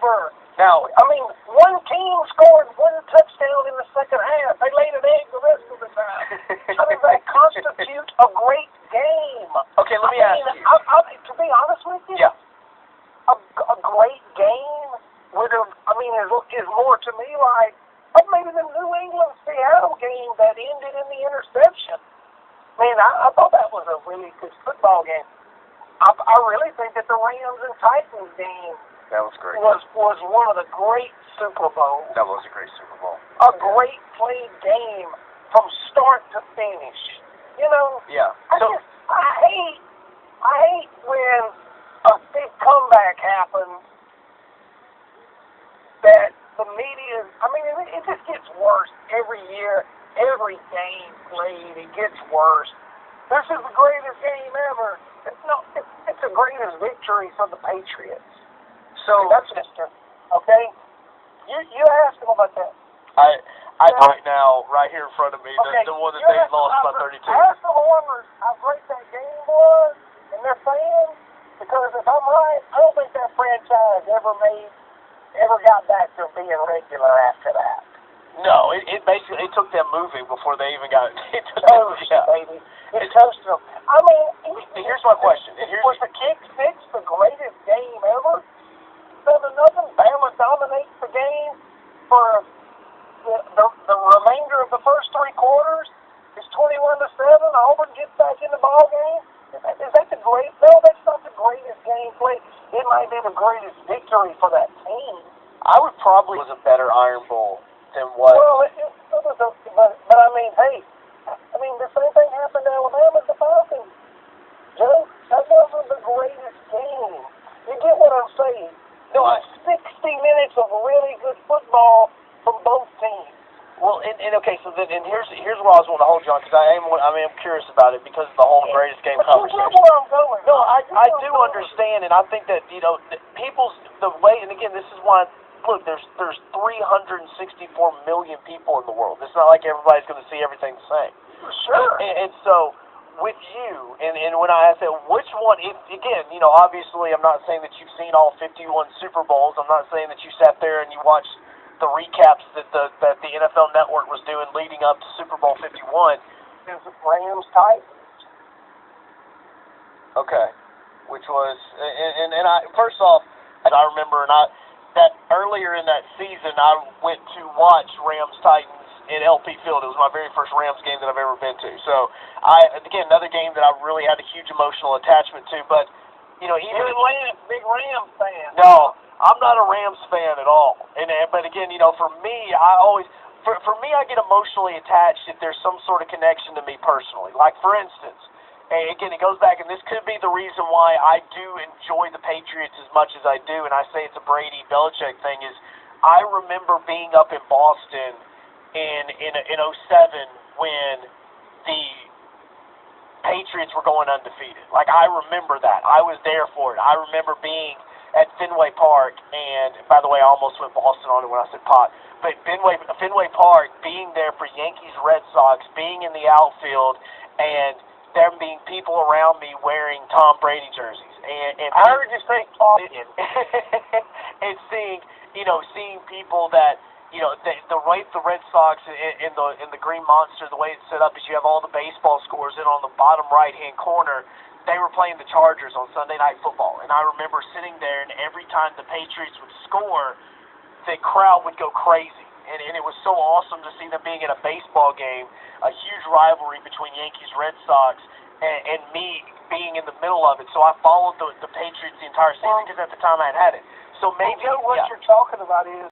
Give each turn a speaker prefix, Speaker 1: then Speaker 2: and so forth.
Speaker 1: over.
Speaker 2: Now,
Speaker 1: I mean, one team scored one touchdown in the second half. They laid an egg the rest of the time. I mean, that constitutes a great game.
Speaker 2: okay, let me ask you.
Speaker 1: To be honest with you,
Speaker 2: Yeah.
Speaker 1: a great game is more to me like maybe the New England-Seattle game that ended in the interception. Man, I thought that was a really good football game. I really think that the Rams and Titans game
Speaker 2: That was great.
Speaker 1: was one of the great Super Bowls.
Speaker 2: That was a great Super Bowl.
Speaker 1: A great played game from start to finish. You know,
Speaker 2: Yeah.
Speaker 1: I hate when a big comeback happens that the media, it just gets worse every year, every game played, it gets worse. This is the greatest game ever. It's the greatest victory for the Patriots.
Speaker 2: So
Speaker 1: That's just okay. You asked him about that.
Speaker 2: I right now, right here in front of me, the one that they lost by 32.
Speaker 1: Ask the Horners how great that game was and their fans, because if I'm right, I don't think that franchise ever got back to being regular after that.
Speaker 2: No, it basically took them moving before they even got it.
Speaker 1: Baby. It toasted them. I mean,
Speaker 2: here's my question.
Speaker 1: Was the kick six the greatest game ever? 7-0. Bama dominates the game for the remainder of the first three quarters. It's 21-7. Auburn gets back in the ball game. Is that the great? No, that's not the greatest game played. It might be the greatest victory for that team.
Speaker 2: I would probably was a better Iron Bowl than what.
Speaker 1: Well, it was but I mean, hey, the same thing happened to Alabama at the Falcons. Joe, that wasn't the greatest game. You get what I'm saying? There was 60 minutes of really good football from both teams.
Speaker 2: Well, okay, so then, here's where I was wanting to hold you on, because I am curious about it because of the whole greatest game conversation.
Speaker 1: But you know where I'm going.
Speaker 2: No, I do understand, and I think that the way, and again, this is why. Look, there's 364 million people in the world. It's not like everybody's going to see everything the same.
Speaker 1: Sure.
Speaker 2: And so, with you, and when I asked that, which one, again, obviously I'm not saying that you've seen all 51 Super Bowls. I'm not saying that you sat there and you watched the recaps that the NFL Network was doing leading up to Super Bowl 51.
Speaker 1: Is it Rams Titans?
Speaker 2: Okay. Which was, and I, first off, I remember, that earlier in that season, I went to watch Rams Titans in LP Field. It was my very first Rams game that I've ever been to. So, again, another game that I really had a huge emotional attachment to. But, even
Speaker 1: big Rams fan.
Speaker 2: No, I'm not a Rams fan at all. But again, for me, for me, I get emotionally attached if there's some sort of connection to me personally. Like, for instance. And again, it goes back, and this could be the reason why I do enjoy the Patriots as much as I do, and I say it's a Brady-Belichick thing, is I remember being up in Boston in 07 when the Patriots were going undefeated. Like, I remember that. I was there for it. I remember being at Fenway Park, and by the way, I almost went Boston on it when I said pot, but Fenway Park, being there for Yankees, Red Sox, being in the outfield, and there being people around me wearing Tom Brady jerseys, and
Speaker 1: I heard you say talking,
Speaker 2: and seeing people that the way the Red Sox in the Green Monster, the way it's set up is you have all the baseball scores, and on the bottom right hand corner they were playing the Chargers on Sunday Night Football, and I remember sitting there, and every time the Patriots would score, the crowd would go crazy. And it was so awesome to see them being in a baseball game, a huge rivalry between Yankees, Red Sox, and me being in the middle of it. So I followed the Patriots the entire season because at the time I had it. So maybe
Speaker 1: what you're talking about is